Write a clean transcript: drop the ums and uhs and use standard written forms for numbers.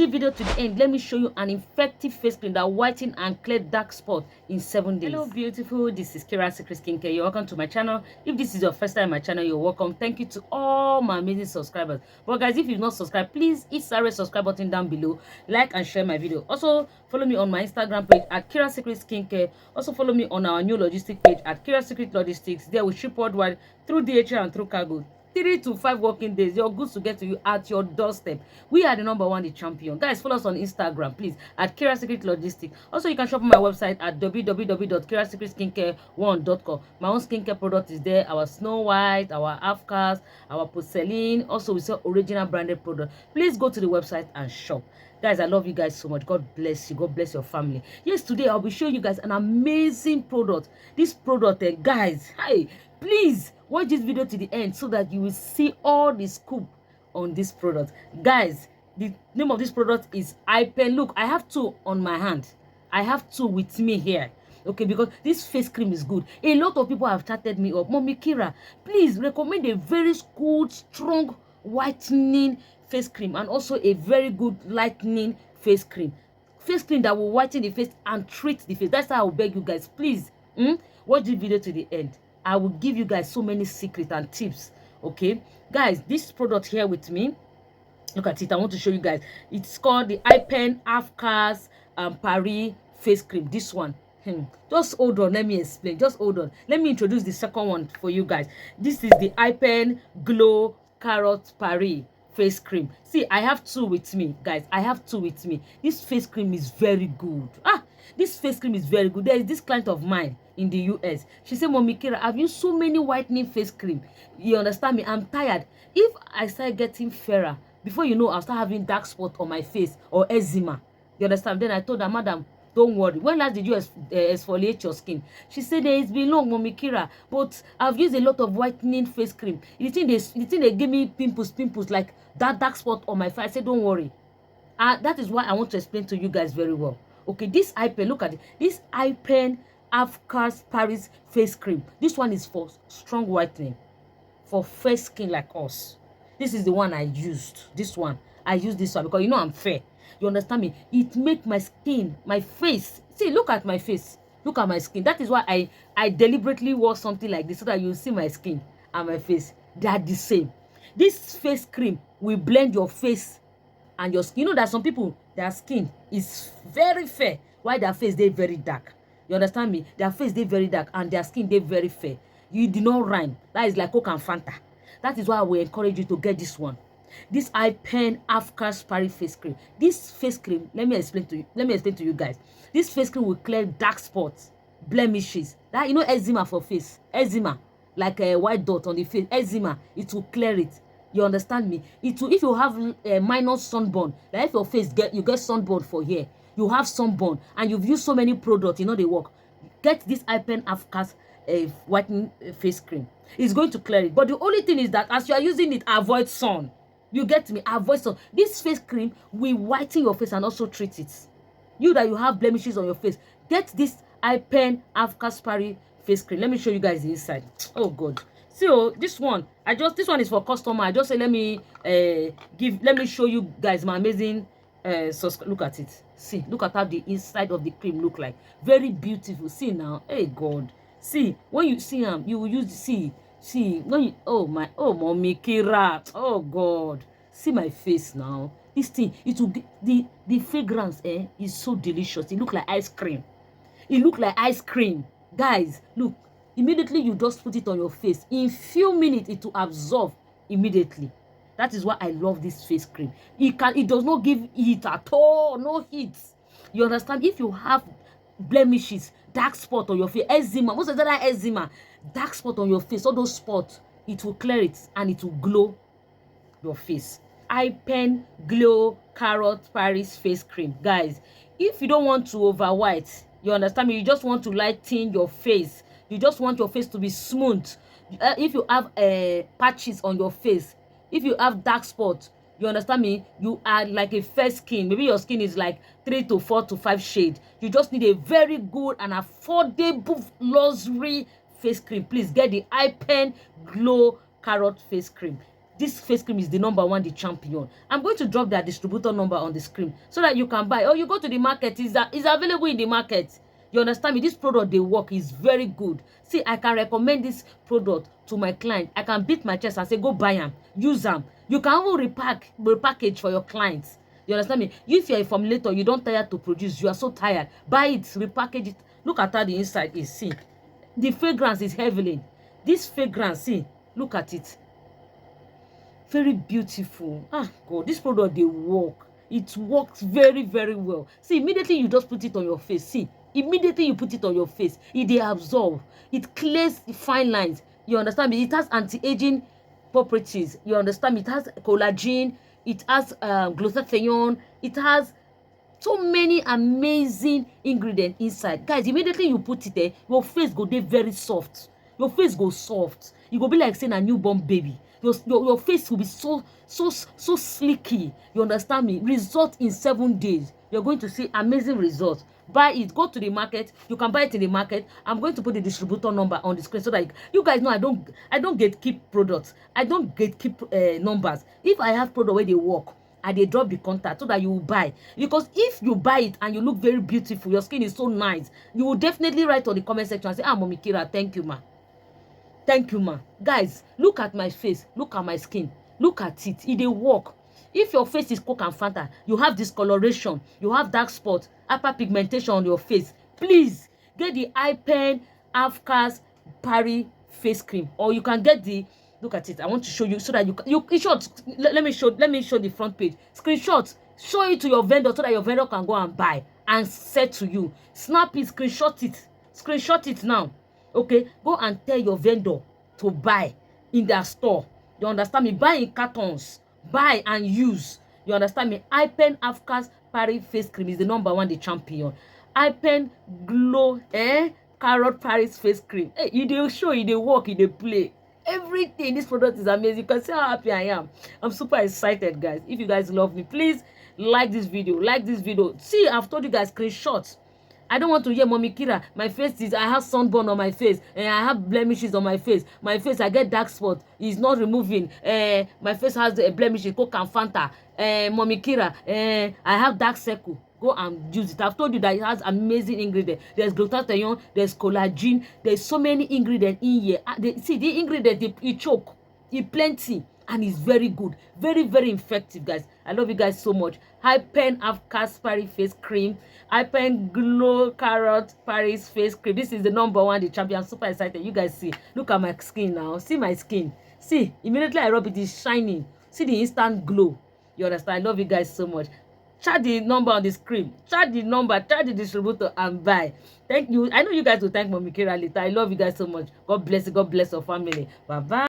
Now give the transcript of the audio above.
video to the end. Let me show you an effective face cream that whiten and clear dark spot in 7 days. Hello beautiful, this is Kirasecret Skincare. You're welcome to my channel. If this is your first time on my channel, you're welcome. Thank you to all my amazing subscribers. But guys, if you've not subscribed, please hit the red subscribe button down below, like and share my video. Also follow me on my Instagram page at Kirasecret Skincare. Also follow me on our new logistic page at Kirasecret Logistics. There we ship worldwide through DHL and through cargo. 3 to 5 working days, your goods to get to you at your doorstep. We are the #1, the champion. Guys, follow us on Instagram, please, at Kirasecret Logistics. Also, you can shop on my website at www.kirasecretskincare1.com. My own skincare product is there. Our Snow White, our Halfcast, our porcelain. Also, we sell original branded product. Please go to the website and shop. Guys, I love you guys so much. God bless you. God bless your family. Yes, today I'll be showing you guys an amazing product. This product, guys, hi, please watch this video to the end so that you will see all the scoop on this product. Guys, the name of this product is Hypen. Look, I have 2 on my hand. I have 2 with me here. Okay, because this face cream is good. A lot of people have chatted me up. Mommy Kira, please recommend a very good, strong whitening face cream and also a very good lightening face cream. Face cream that will whiten the face and treat the face. That's how I will beg you guys. Please, watch this video to the end. I will give you guys so many secrets and tips. Okay, guys, this product here with me, look at it. I want to show you guys. It's called the Hypen Halfcast Paris face cream. This one. Just hold on, let me explain. Just hold on, let me introduce the second one for you guys. This is the Hypen Glow Carrot Paris face cream. See, I have 2 with me, guys. I have 2 with me. This face cream is very good. This face cream is very good. There is this client of mine in the US. She said, Mommy Kira, I've used so many whitening face cream. You understand me? I'm tired. If I start getting fairer, before you know, I'll start having dark spot on my face or eczema. You understand? Then I told her, Madam, don't worry. When last did you exfoliate your skin? She said, it's been long, Mommy Kira, but I've used a lot of whitening face cream. The thing they give me pimples, like that dark spot on my face. I said, don't worry. That is why I want to explain to you guys very well. Okay, this Hypen, look at it. This Hypen Halfcast Paris face cream. This one is for strong whitening, for fair skin like us. This is the one I used. This one I use this one because you know I'm fair. You understand me? It make my skin, my face. See, look at my face. Look at my skin. That is why I deliberately wore something like this so that you see my skin and my face. They are the same. This face cream will blend your face and your skin. You know that some people, their skin is very fair while their face they very dark. You understand me? Their face they very dark and their skin they very fair. You do not rhyme. That is like Coke and Fanta. That is why I will encourage you to get this one. This Hypen Halfcast Paris face cream. This face cream, let me explain to you guys. This face cream will clear dark spots, blemishes. That, you know, eczema for face. Eczema, like a white dot on the face. Eczema, it will clear it. You understand me? It will, if you have a minor sunburn, like if your face you get sunburn for here, you have sunburn and you've used so many products, you know they work. Get this Hypen Halfcast whitening face cream. It's going to clear it. But the only thing is that as you are using it, avoid sun. You get me? Avoid sun. This face cream will whiten your face and also treat it. You that you have blemishes on your face, get this Hypen Halfcast Paris face cream. Let me show you guys the inside. Oh God. See, this one, this one is for customer. I just say let me show you guys my amazing look at it. See, look at how the inside of the cream look like. Very beautiful. See now, hey God. See, when you see them, you will use see when you, Mommy Kira, oh God, see my face now. This thing, it will the fragrance is so delicious. It look like ice cream. It look like ice cream. Guys, look, immediately you just put it on your face. In few minutes it will absorb immediately. That is why I love this face cream. It does not give heat at all. No heat. You understand? If you have blemishes, dark spot on your face, eczema, most of the time eczema, dark spot on your face, all those spots, it will clear it and it will glow your face. Hypen Glow Carrot Paris face cream. Guys, if you don't want to over white, you understand me, you just want to lighten your face, you just want your face to be smooth. If you have patches on your face, if you have dark spots, you understand me, you are like a fair skin, maybe your skin is like 3 to 4 to 5 shades, you just need a very good and affordable luxury face cream. Please get the Hypen Glow Carrot face cream. this face cream is the #1, the champion. I'm going to drop their distributor number on the screen so that you can buy. Or you go to the market, is available in the market. You understand me? This product, they work, is very good. See, I can recommend this product to my client. I can beat my chest and say, go buy them, use them. You can even repackage for your clients. You understand me? If you're a formulator, you don't tire to produce, you are so tired, buy it, repackage it. Look at how the inside is. See, the fragrance is heavenly. This fragrance, see, look at it. Very beautiful. Ah, God, this product, they work. It works very, very well. See, immediately you just put it on your face. See, immediately you put it on your face, it absorbs. It clears the fine lines. You understand me? It has anti-aging properties. You understand me? It has collagen. It has glutathione. It has so many amazing ingredients inside. Guys, immediately you put it there, your face go dey very soft. Your face go soft. You go be like saying a newborn baby. Your face will be so slicky. You understand me? Result in 7 days. You're going to see amazing results. Buy it. Go to the market. You can buy it in the market. I'm going to put the distributor number on the screen so that you guys know I don't gatekeep products. I don't gatekeep numbers. If I have product where they work, and they drop the contact so that you will buy. Because if you buy it and you look very beautiful, your skin is so nice, you will definitely write on the comment section and say, Mommy Kira, thank you, ma. Thank you, ma. Guys, look at my face. Look at my skin. Look at it. It dey work. If your face is Coke and Fanta, you have discoloration, you have dark spots, hyperpigmentation on your face, please get the Hypen Halfcast Paris face cream. Or you can get the, look at it. I want to show you so that you in short, let me show the front page. Screenshot. Show it to your vendor so that your vendor can go and buy and sell to you. Snap it, screenshot it. Screenshot it now. Okay, go and tell your vendor to buy in their store. You understand me? Buy in cartons. Buy and use. You understand me? Hypen Halfcast Paris face cream is the #1, the champion. Hypen Glow Carrot Paris face cream. Hey, you dey show, you dey work, you dey play. Everything. This product is amazing. You can see how happy I am. I'm super excited, guys. If you guys love me, please like this video. Like this video. See, I've told you guys, screenshots. I don't want to hear, Mommy Kira, my face is, I have sunburn on my face, and I have blemishes on my face. My face, I get dark spot. It's not removing. My face has a blemish, Coke and Fanta. Mommy Kira, I have dark circle. Go and use it. I've told you that it has amazing ingredients. There's glutathione, there's collagen, there's so many ingredients in here. See, the ingredients, it choke, it plenty, and it's very good. Very, very effective, guys. I love you guys so much. Hypen Halfcast Paris face cream. Hypen Glow Carrot Paris face cream. This is the #1, the champion. I'm super excited. You guys see. Look at my skin now. See my skin. See, immediately I rub it, it's shining. See the instant glow. You understand? I love you guys so much. Chat the number on the screen. Chat the number. Chat the distributor and buy. Thank you. I know you guys will thank Mommy Kira later. I love you guys so much. God bless you. God bless your family. Bye-bye.